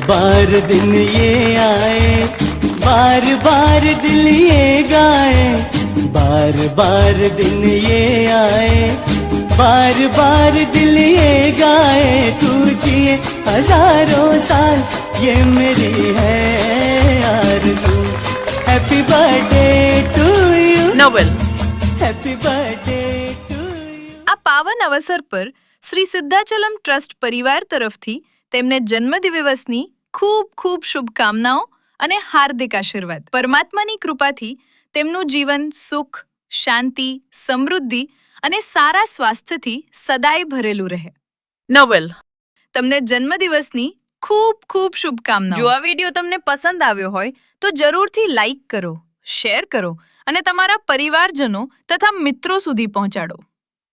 बार दिन ये आए, बार बार दिल ये गाए, बार बार दिन ये आए, बार बार दिल ये गाए, तू जिए हजारों साल ये मेरी है आरज़ू। Happy birthday to you Naval happy birthday to you. આ પાવન અવસર પર શ્રી સિદ્ધાચલમ ટ્રસ્ટ પરિવાર તરફથી તેમને જન્મદિવસની ખૂબ ખૂબ શુભકામનાઓ અને હાર્દિક આશીર્વાદ। પરમાત્માની કૃપાથી તેમનું જીવન સુખ, શાંતિ, સમૃદ્ધિ અને સારા સ્વાસ્થ્યથી સદાય ભરેલું રહે। નવલ તમને જન્મદિવસની ખૂબ ખૂબ શુભકામનાઓ। જો આ વિડીયો તમને પસંદ આવ્યો હોય તો જરૂરથી લાઈક કરો, શેર કરો અને તમારા પરિવારજનો તથા મિત્રો સુધી પહોંચાડો।